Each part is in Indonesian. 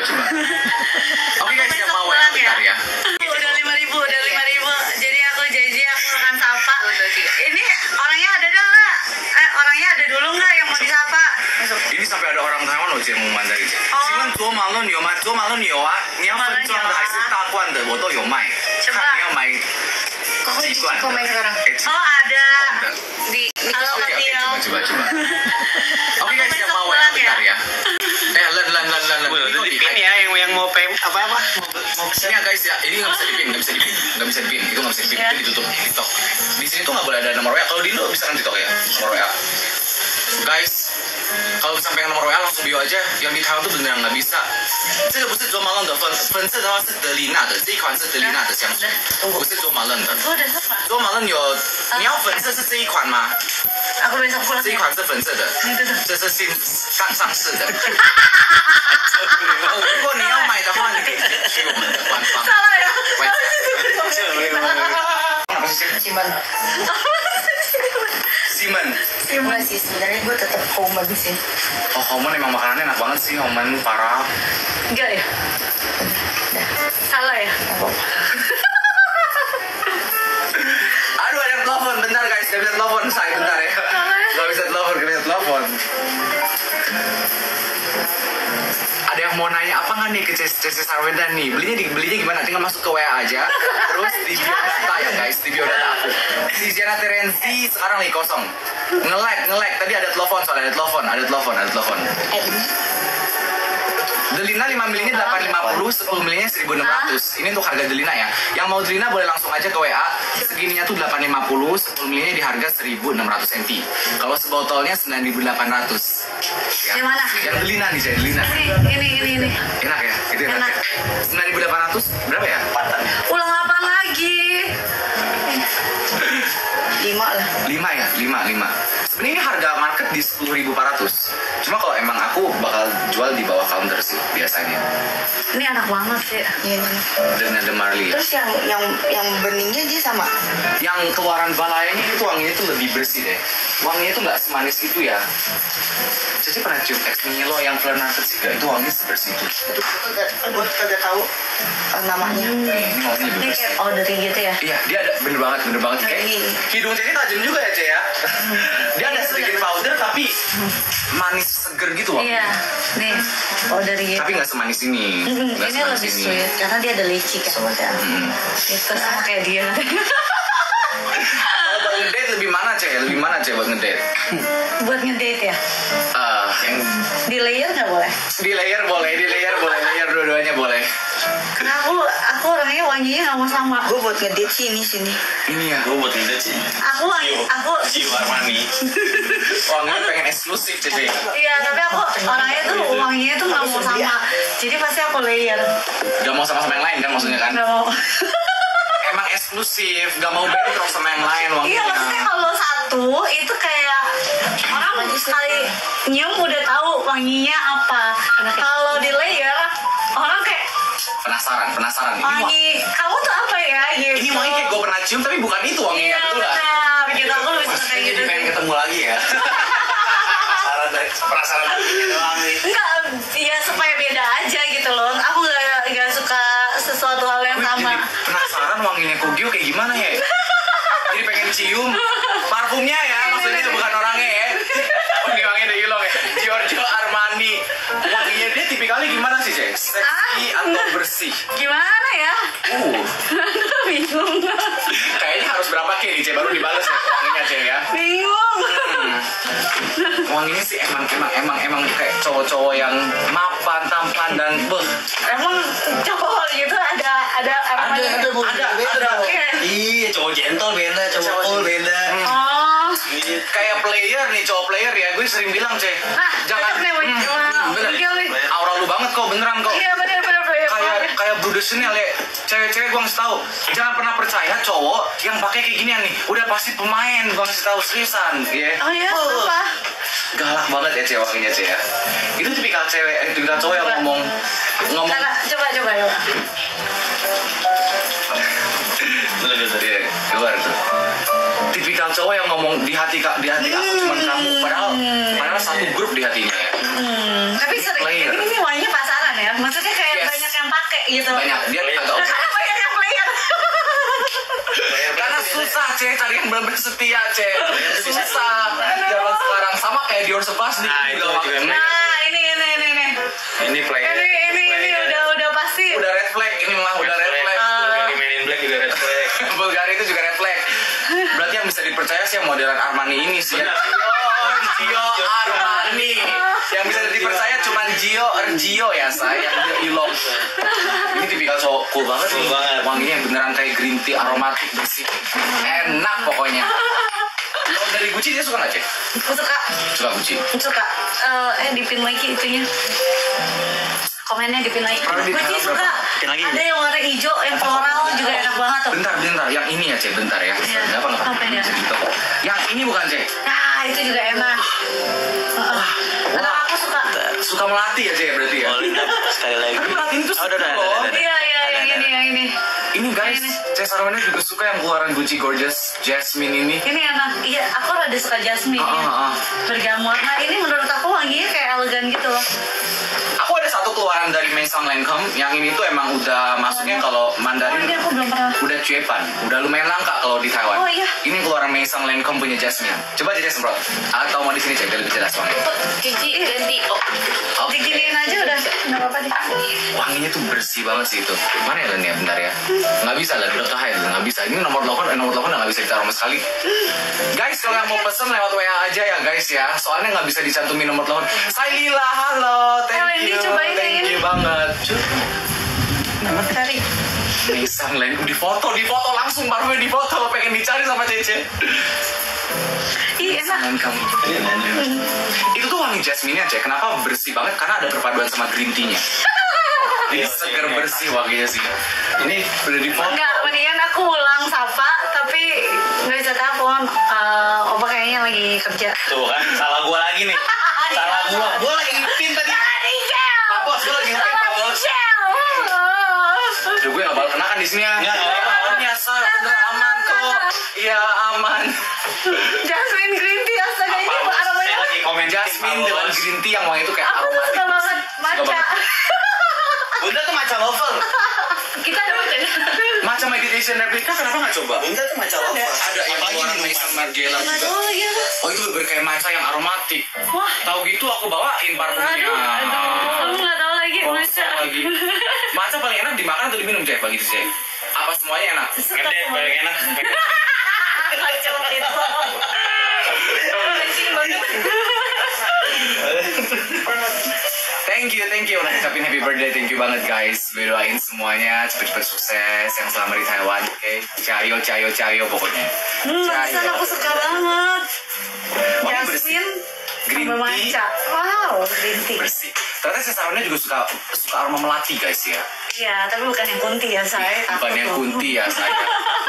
coba. Oke guys, yang mau ya bentar ya. Udah 5.000, udah 5.000. Jadi aku janji aku akan sapa. Ini orangnya ada dah nggak? Orangnya ada dulu nggak yang mau disapa? Ini sampai ada orang Taiwan loh Cie mau mandiri Cie. 请问左马论有吗？左马论有啊，你要分装的还是大罐的？我都有卖。看你要买几罐的？ Oh ada. Di Halo Kak Tio. Coba. Oke guys, yang mau ya bentar ya. Len. Udah dipin ya yang mau apa? Ini ya guys ya, ini nggak bisa dipin. Itu nggak bisa dipin, itu ditutup TikTok. Di sini tuh nggak boleh ada nomor WA. Kalau di Indo bisa kan TikTok ya, nomor WA. Guys, kalau sampai nomor WA langsung bio aja. Yang di Taiwan tuh beneran nggak bisa. 这个不是卓玛冷的粉色的话是德丽娜的，这一款是德丽娜的香水，不是卓玛冷的。卓玛冷有，你要粉色是这一款吗？ Aku besok pulang. 这一款是粉色的，这是新刚上市的。如果你要买的话，你可以去我们的官方。 Salah ya. Apa sih? Simon. Enggak sih, sebenarnya gue tetap Homan sih. Oh, Homan emang makanannya enak banget sih, Homan parah. Enggak ya? Salah ya? Aduh, ada yang telepon, bentar guys, gak bisa telepon saya bentar ya. Gak bisa telepon. Ada yang mau nanya apa nggak nih ke CC Sarwenda nih? Belinya gimana? Tinggal masuk ke WA aja. Terus di bio data ya guys, di bio data aku. Si Jana Terenzi sekarang lagi kosong. Nge-lag. Tadi ada telepon, soalnya ada telepon. Delina 5 milinya 850, 10 milinya 1600. Ini untuk harga Delina ya. Yang mau Delina boleh langsung aja ke WA. Segininya tuh 850, 10 milinya di harga 1600 NT. Kalau sebotolnya 9800. Ya. Yang mana? Yang Delina nih, saya Delina. Ini. Enak ya? Itu enak. Ya? 9800 berapa ya? Ulang apa lagi? 5 lah. 5 ya? 5. Sebenarnya ini harga market di 10.400. Cuma kalau emang aku bakal jual di bawah counter sih biasanya. Ini enak banget sih. Iya. Dengan The Marley. Terus yang beningnya dia sama. Yang keluaran balayanya itu wanginya tuh lebih bersih deh. Wanginya tuh nggak semanis itu ya. Cici pernah cium Ex Nihilo yang Fleur Narcotica itu wanginya sebersih itu. Itu gue kagak tahu namanya. Ini wanginya lebih Ini bersih. kayak powdery gitu ya? Iya, dia ada bener banget kayak hidung Cici tajam juga ya Ce ya. Dia ada sedikit powder tapi manis seger gitu Iya. Nih, powdery gitu. Tapi nggak semanis ini. Nggak Ini semanis lebih sweet karena dia ada leci kan. Itu sama kayak dia. Kalau buat ngedate lebih mana Ce buat ngedate? Buat ngedate ya? Yang Di layer nggak boleh? di layer boleh, layer dua-duanya boleh. Karena aku orangnya wanginya nggak mau sama. Gue buat ngedate sini. Ini ya. Gue buat ngedate sih. Aku Jiu Armani. Wanginya pengen eksklusif Cici. iya, tapi aku orangnya tuh wanginya tuh nggak mau sama. Jadi pasti aku layer. Gak mau sama-sama yang lain kan maksudnya kan? Nggak mau. Emang eksklusif, gak mau bentrok sama yang lain Iya, wanginya. maksudnya kalau satu itu kayak orang sekali nyium udah tahu wanginya apa. Kalau di layer orang kayak Penasaran. Ini wangi kamu tuh apa ya gitu. Ini wangi kayak gue pernah cium tapi bukan itu wanginya, Iya betul nggak? benar. Gitu aku lebih suka kayak Jadi gitu. pengen ketemu lagi ya. Penasaran doang nih. Enggak, ya supaya beda aja gitu loh. Aku nggak suka sesuatu hal yang sama. Jadi penasaran wanginya Kogyo kayak gimana ya? Jadi pengen cium parfumnya ya, maksudnya bukan orangnya ya. Wanginya udah hilang ya. Giorgio Armani. Wanginya dia tipikalnya gimana sih, Cek? Seksi atau bersih? Gimana ya? Bingung. Kayaknya harus berapa K nih, Cek, baru dibales ya wanginya, Cek ya. Bingung. Wanginya sih emang kayak cowok-cowok yang mapan, tampan dan Emang cowok gitu ada Iya. Iya, cowok gentle beda, cowok cool beda. Oh. kayak player nih, cowok player ya. Gue sering bilang, Cek, jangan Bener. aura lu banget kok, beneran kok. Iya bener. Kayak Blue de Chanel ya. Cewek-cewek gue ngasih tahu, jangan pernah percaya cowok yang pakai kayak ginian nih. Udah pasti pemain, gue ngasih tahu seriusan, ya. Oh iya, apa? Galak banget ya ceweknya, Cek ya. Itu tipikal cowok yang ngomong. Coba. Iya, keluar tuh. Tipikal cowok yang ngomong di hati aku cuma kamu, padahal satu grup di hatinya ya. Tapi sering Player. ini wanginya pasaran ya. Maksudnya gitu. Banyak dia agak Karena banyak yang player. karena susah cek cari yang benar-benar setia cek susah zaman sekarang sama kayak Dior Sebas nih Nah, itu juga. Nah, ini. Ini player. Ini udah pasti. udah red flag ini mah udah red flag Bulgari Men in Black juga red flag. Bulgari itu juga red flag berarti yang bisa dipercaya sih yang modelan Armani ini sih ya. Gio Armani yang bisa dipercaya cuma Gio ya saya yang dia ilong ini tipikal cowok cool banget Cool nih banget. wanginya yang beneran kayak green tea aromatik bersih enak pokoknya. Kalau dari Gucci dia suka nggak cek? Suka Gucci dipin lagi itunya. Komennya dipin lagi. Kalau di Gucci dalam suka. berapa? Pin lagi. Ada yang warna hijau, yang floral juga enak banget tuh. bentar yang ini ya cek bentar ya Iya. apa Apa ya? bisa dibuka. Yang ini bukan cek Nah, itu juga enak. Anak aku suka. melatih ya cek berarti ya. Oh, Linda sekali lagi. Tapi melatih itu Oh, udah, suka loh. udah. Iya, yang ini. Ini guys, Ini. Cek Sarwana juga suka yang keluaran Gucci Gorgeous Jasmine ini. Ini enak. Iya, aku rada suka jasmine ya. Bergamot. Nah, ini menurut aku wanginya kayak elegan gitu loh. Aku ada satu keluaran dari Maison Lancôme yang ini tuh emang udah masuknya kalau Oh, Mandarin ini aku belum pernah. udah cuepan, udah lumayan langka kalau di Taiwan. Oh, iya. Ini keluaran Maison Lancôme punya Jasmine. Coba aja semprot. Atau mau di sini cek biar lebih jelas wangi. Cici ganti. Oh, diginiin aja udah. Nggak apa-apa deh. Wanginya tuh bersih banget sih itu. Mana ya Len ya bentar ya. Nggak bisa lah, udah kahit nggak bisa. Ini nomor telepon nggak bisa ditaruh sama sekali. Guys kalau yang mau pesen lewat WA aja ya guys ya. Soalnya nggak bisa dicantumin nomor telepon. Sailila halo, thank Wendy, you, cobain yang thank ini. you banget. Cari. Nissan Len, di foto langsung parfumnya di foto pengen dicari sama Cece. Ih, enak. Tangan kamu. Itu tuh wangi jasmine-nya Cek. Kenapa bersih banget? Karena ada perpaduan sama green tea-nya. Jadi seger bersih wanginya sih. Ini udah di foto. Enggak, mendingan aku ulang sapa, tapi nggak bisa telepon. Opa kayaknya lagi kerja. Tuh kan, salah gua lagi nih. Salah gua. Gua lagi ngipin tadi. Pak Bos, gue lagi ngetik Pak Bos. Aduh, gue gak bakal kena kan di sini ya. Nggak apa-apa. Biasa, bener aman kok. Iya, aman. Jasmine green tea, astaga ini Saya aromanya. lagi komen Jasmine dengan green tea yang wangi itu kayak Aku tuh aromatik. suka banget matcha. banget. Bunda tuh macam lover. Kita ada matcha. Macam meditation replica kenapa gak coba? Bunda tuh macam lover. Ada yang keluaran Maison Margiela juga. Oh iya. Oh itu berkayak matcha yang aromatik. Wah. Tahu gitu aku bawain parfumnya. Aku nggak tahu lagi matcha. Lagi. Matcha paling enak dimakan atau diminum Cek? Begitu Cek. Apa semuanya enak? Ngedet paling enak. Macam itu. Kencing banget. Thank you. Udah ucapin happy birthday. Thank you banget guys. Gue doain semuanya cepet-cepet sukses. Yang selama di Taiwan. Oke. Cayo pokoknya. Barusan aku suka banget. Wangi bersih. Jasmine Green sama tea. matcha. Wow, green tea. Bersih. Ternyata si Sarwana juga suka aroma melati guys ya. Iya, tapi bukan yang kunti ya saya. Bukan takut yang tuh. kunti ya saya.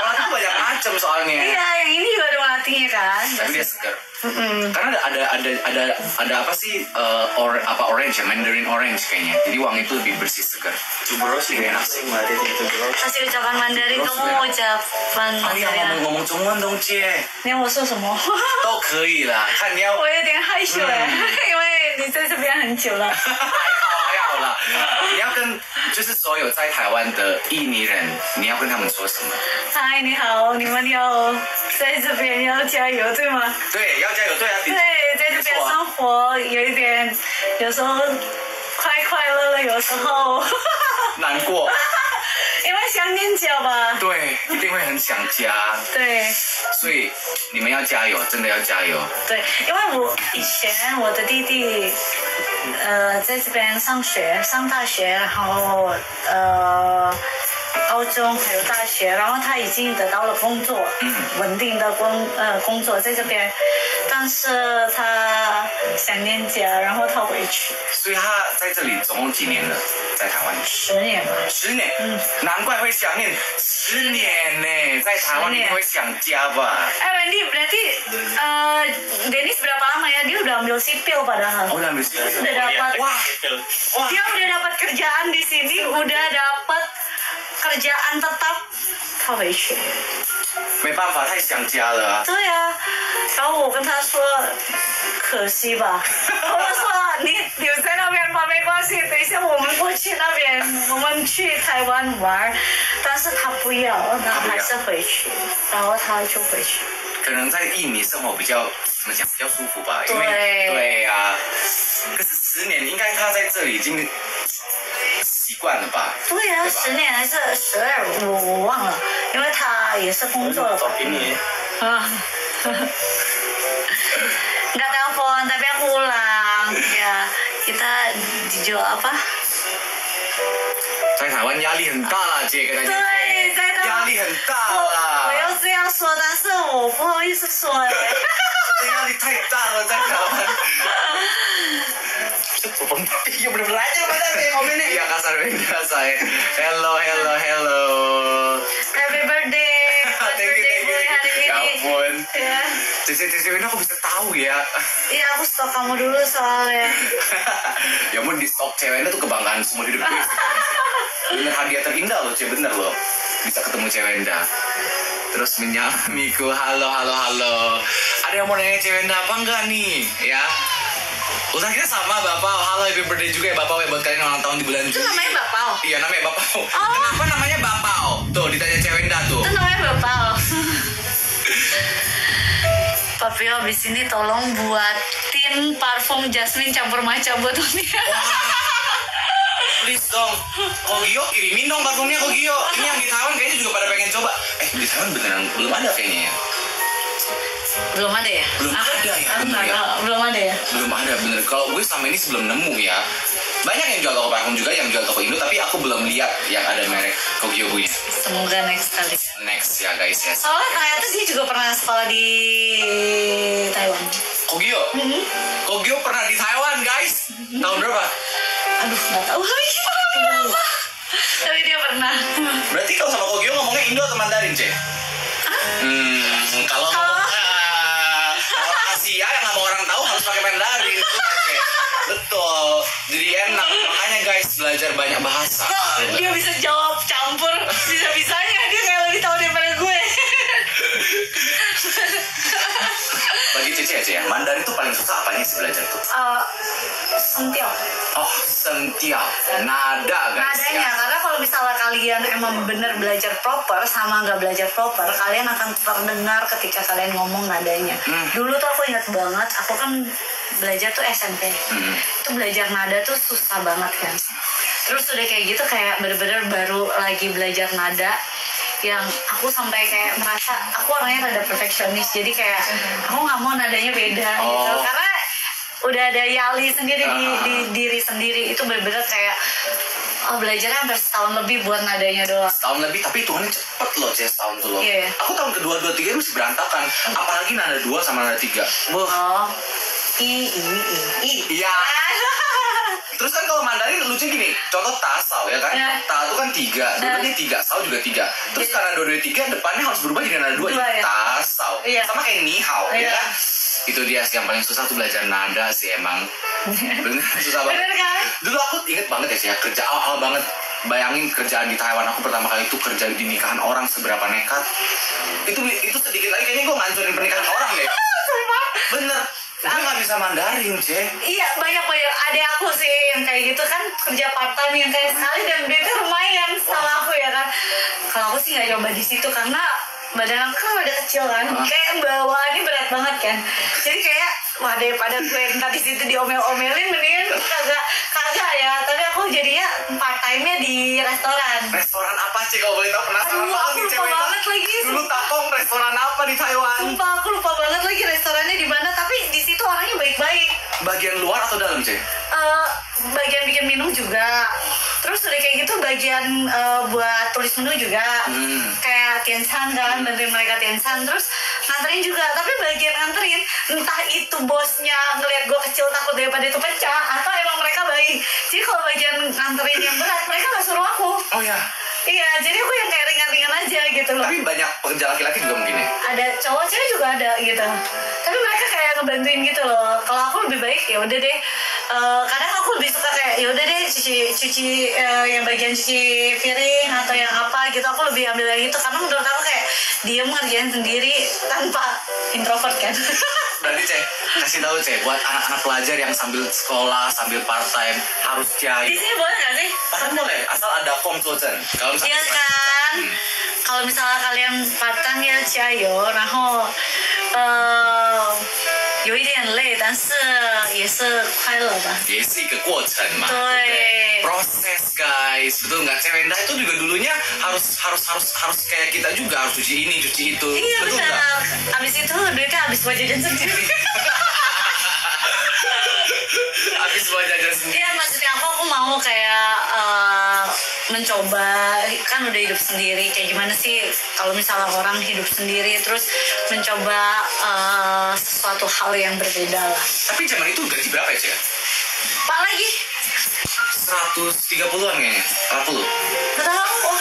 Melati tuh banyak macam soalnya. Iya, yang ini juga ada melatinya kan. Tapi dia segar. Mm-mm. Karena ada apa sih orange ya, Mandarin orange kayaknya. Jadi wangi itu lebih bersih segar. Tuberos juga enak sih. Melati tuberos. Kasih ucapan Mandarin, Terus kamu ya. mau ucapan Oh iya Mandarin. ngomong中文东姐你要我说什么？都可以啦，看你要我有点害羞哎，因为你在这边很久了。还好啦，你要跟就是所有在台湾的印尼人，你要跟他们说什么？嗨，你好，你们要在这边要加油，对吗？对，要加油，对啊，对，在这边生活有一点，有时候快乐，有时候难过，因为想念家吧。对，一定会很想家，对所以你们要加油，真的要加油。对，因为我以前我的弟弟，在这边上大学，然后高中还有大学，然后他已经得到了工作，稳定的工作在这边，但是他想念家，然后他回去所以他在这里总共几年了？在台湾10年吧。 10年，难怪会想念10年呢，在台湾一定会想家吧？ Wendy berarti Dennis berapa lama ya? Dia udah ambil sipil padahal. Oh, udah ambil sipil. Udah dapat. Wah. Dia udah dapat kerjaan di sini, udah dapat kerjaan tetap. 他回去。没办法，太想家了啊。对呀、然后我跟他说，可惜吧。我说你留在那边吧，没关系，等一下我们过去那边，我们去台湾玩，但是他不要，他还是回去，然后他就回去。可能在印尼生活比较怎么讲比较舒服吧，因为对对呀、可是10年应该他在这里已经习惯了吧？对啊，对吧10年还是12，我忘了，因为他也是工作了吧。Ini Ah. Nggak telepon tapi aku pulang ya kita dijual apa 在台湾压力很大啦，姐跟他姐对在台湾压力很大我啦，要这样说但是我不好意思说哎压力太大了，在台湾。Iya bener-bener aja lu pada kayak ngomong ini. Iya kasar biasa. Hello. happy birthday Thank you. boy hari Ya ini ampun. ya Cici ini aku bisa tahu ya. iya aku stok kamu dulu soalnya Ya ampun di stok ceweknya tuh kebanggaan semua hidup gue sih. Bener hadiah terindah loh, Cie, bener loh. Bisa ketemu Cewenda. Terus menyamiku, halo. Ada yang mau nanya Cewenda apa enggak nih? Ya. Usaha kita sama Bapak. Halo, happy birthday juga ya Bapak ya buat kalian yang ulang tahun di bulan itu Juli. namanya bapau Iya namanya Bapau. Kenapa namanya Bapau? Tuh ditanya Cewenda tuh. itu namanya bapau Papi abis ini tolong buatin parfum jasmine campur matcha buat Unia. Please dong. Kogio kirimin dong parfumnya Kogio. Ini yang di Taiwan kayaknya juga pada pengen coba. Di Taiwan beneran belum ada kayaknya ya. Belum ada ya? Belum ada ya, Aku bener nggak ya? tahu. Belum ada ya? Belum ada bener. Kalau gue sama ini sebelum nemu ya. Banyak yang jual toko parfum juga, yang jual toko Indo, tapi aku belum lihat yang ada merek Kogio punya. Semoga next kali. Next ya guys ya. Soalnya ternyata dia juga pernah sekolah di Taiwan. Kogio. Kogio pernah di Taiwan guys. Tahun berapa? Aduh, nggak tahu lagi berapa. Tapi dia pernah. Berarti kalau sama Kogio ngomongnya Indo atau Mandarin, Cek? Kalau kalau Asia yang nggak mau orang tahu harus pakai Mandarin itu pakai. Betul. Jadi enak. Makanya guys belajar banyak bahasa. Kok dia bisa jawab campur? Bisa-bisanya dia kayak lebih tahu daripada gue. Bagi Cici aja ya, Mandarin itu paling susah apanya sih belajar tuh? Sentiau. Oh, sentiau. Nada guys Nadanya, ya. karena kalau misalnya kalian emang bener belajar proper sama nggak belajar proper, kalian akan terdengar ketika kalian ngomong nadanya. Dulu tuh aku ingat banget, aku kan belajar tuh SMP. Itu belajar nada tuh susah banget kan. Terus udah kayak gitu kayak bener-bener baru lagi belajar nada yang aku sampai kayak merasa aku orangnya rada perfeksionis, jadi kayak aku nggak mau nadanya beda gitu, karena udah ada yali sendiri di diri sendiri. Itu bener-bener kayak belajarnya hampir setahun lebih buat nadanya doang. Setahun lebih, tapi hitungannya cepet loh, Cez, tahun tuh loh. Iya. Aku tahun kedua, 2, 3 masih berantakan. Apalagi nada 2 sama nada 3. Oh, i. Iya. Terus kan kalau Mandarin lucu gini, contoh tasau ya kan? Ya. Ta itu kan 3, dua-duanya 3, sau juga 3. Terus karena dua-duanya 3, depannya harus berubah jadi nada 2. Dua, ya? Tasau. Iya. Sama kayak nihau, ya Iya. kan? Itu dia sih yang paling susah tuh belajar nada sih emang. Bener susah banget. Bener kan? Dulu aku inget banget ya sih ya, kerja awal banget. Bayangin kerjaan di Taiwan aku pertama kali itu kerja di nikahan orang seberapa nekat. Itu sedikit lagi kayaknya gue ngancurin pernikahan orang deh. Sumpah. Bener. Gue gak bisa Mandarin, Cek. Iya, banyak ada aku sih yang kayak gitu kan, kerja part time yang kayak sekali dan duitnya lumayan sama aku ya kan. Kalau aku sih nggak coba di situ karena badan aku kan udah kecil kan, kayak bawaannya berat banget kan. Jadi kayak wah daripada gue ntar di situ diomel-omelin mendingan kagak ya. Tapi aku jadinya part time-nya di restoran. Restoran apa, Cek? Kalau boleh tahu penasaran Aduh, banget aku nih lupa cewek. banget lagi. Dulu takong restoran apa di Taiwan? Sumpah aku lupa banget lagi restorannya di mana, tapi di situ orangnya baik-baik. Bagian luar atau dalam, Cek? Bagian bikin minum juga. Terus udah kayak gitu bagian buat tulis menu juga. Kayak tiansan kan, bantuin mereka tiansan. Terus nganterin juga. Tapi bagian nganterin, entah itu bosnya ngeliat gue kecil takut daripada itu pecah, atau emang mereka baik. Jadi kalau bagian nganterin yang berat, mereka gak suruh aku. Oh ya. Iya, jadi aku yang kayak ringan-ringan aja gitu loh. Tapi banyak pekerja laki-laki juga mungkin ya? Ada cowok cewek juga ada gitu, tapi mereka kayak ngebantuin gitu loh. Kalau aku lebih baik ya udah deh, kadang aku lebih suka kayak ya udah deh cuci yang bagian cuci piring atau yang apa gitu, aku lebih ambil yang itu karena menurut aku kayak diem ngerjain sendiri tanpa introvert kan. Berarti Ceh, kasih tahu Ceh, buat anak-anak pelajar yang sambil sekolah, sambil part time harus Di cai. sini boleh nggak sih? Pasal boleh, asal ada komputer. Kalau Iya misalnya kan? Kalau misalnya kalian part-time ya 加油，然后有一点累，但是也是快乐吧。也是一个过程嘛. Tuh. Proses guys, betul nggak? Cewenda itu juga dulunya harus kayak kita juga, harus cuci ini, cuci itu. Iya Betul benar. nggak? Abis itu duitnya habis buat jajan sendiri. Habis buat jajan sendiri. Iya maksudnya aku mau kayak mencoba, kan udah hidup sendiri, kayak gimana sih kalau misalnya orang hidup sendiri terus mencoba sesuatu hal yang berbeda lah. Tapi zaman itu gaji berapa ya Ceh? Pak lagi? 130-an kayaknya, 40. Gak tahu.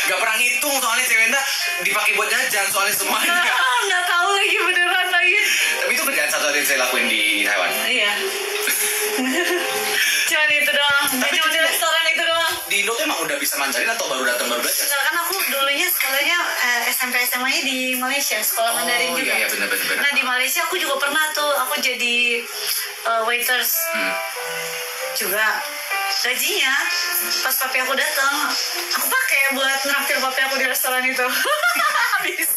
Gak pernah ngitung soalnya Cewenda dipakai buat jajan soalnya semuanya. Nggak tahu lagi beneran lagi. Tapi itu kerjaan satu yang saya lakuin di Taiwan. Iya. Cuman itu doang. Tapi Cuma di restoran itu doang. Di Indo tuh emang udah bisa mandarin atau baru datang baru belajar? Misalkan aku dulunya sekolahnya SMP SMA-nya di Malaysia, sekolah Mandarin juga. Iya benar. Nah di Malaysia aku juga pernah tuh, aku jadi waiters juga. Gajinya pas papi aku datang, aku pakai buat nraktir papi aku di restoran itu. Habis.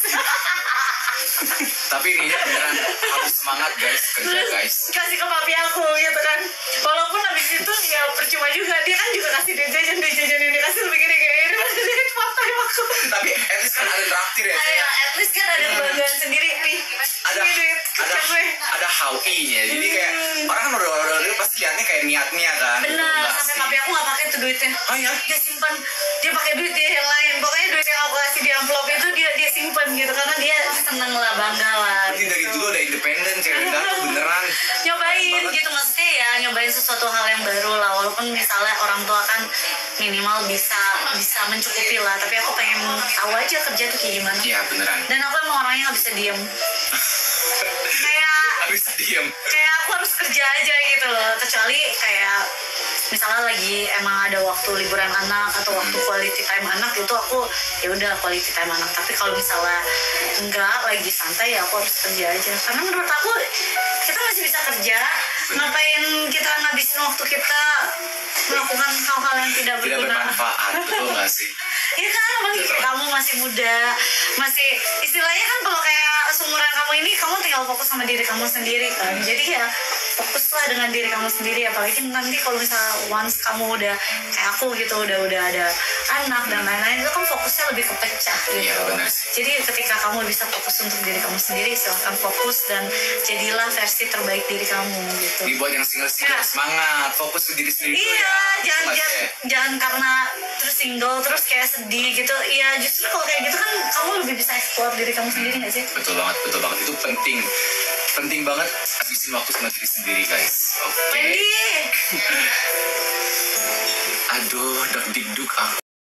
Tapi ini beneran harus semangat guys, kerja Terus guys. kasih ke papi aku gitu kan. Walaupun habis itu ya percuma juga, dia kan juga kasih duit jajan yang dikasih lebih gede kayak ini masih duit papi aku. Tapi at least kan ada traktir ya. Ayo, at least kan ada kebahagiaan sendiri nih. Ada Ini duit kerja gue. ada how-nya. Jadi kayak orang kan udah pasti lihatnya kayak niatnya kan. Benar, sampai papi aku nggak pakai tuh duitnya. Oh iya. Dia simpan, dia pakai duit dia yang lain. Pokoknya duit yang aku kasih di amplop itu dia simpan gitu karena dia seneng lah, bangga lah. Berarti Gitu. dari dulu udah independen Cewenda tuh beneran. Nyobain gitu maksudnya ya, nyobain sesuatu hal yang baru lah, walaupun misalnya orang tua kan minimal bisa mencukupi lah, tapi aku pengen tahu aja kerja tuh kayak gimana. Iya beneran. Dan aku emang orangnya nggak bisa diem. kayak Habis diem. kayak aku harus kerja aja gitu loh, kecuali kayak misalnya lagi emang ada waktu liburan anak atau waktu quality time anak, itu aku ya udah quality time anak. Tapi kalau misalnya enggak, lagi santai, ya aku harus kerja aja karena menurut aku kita masih bisa kerja. Ngapain kita ngabisin waktu kita melakukan hal-hal yang tidak Tidak berguna? bermanfaat, betul nggak sih? Iya kan, apalagi kayak kamu masih muda, masih istilahnya kan kalau kayak seumuran kamu ini, kamu tinggal fokus sama diri kamu sendiri kan. Jadi ya fokuslah dengan diri kamu sendiri, apalagi nanti kalau misalnya once kamu udah kayak aku gitu, udah ada anak dan lain-lain, itu kan fokusnya lebih kepecah gitu. Iya, benar sih. Jadi ketika kamu bisa fokus untuk diri kamu sendiri, silahkan fokus dan jadilah versi terbaik diri kamu gitu. Ini buat yang single Ya. semangat, fokus ke diri sendiri dulu Iya, ya. jangan karena terus single terus kayak sedih gitu. Iya, justru kalau kayak gitu kan kamu lebih bisa explore diri kamu sendiri nggak sih? Betul banget. Itu penting banget habisin waktu sama diri sendiri guys. Oke. Wendy, Aduh, deg-deg aku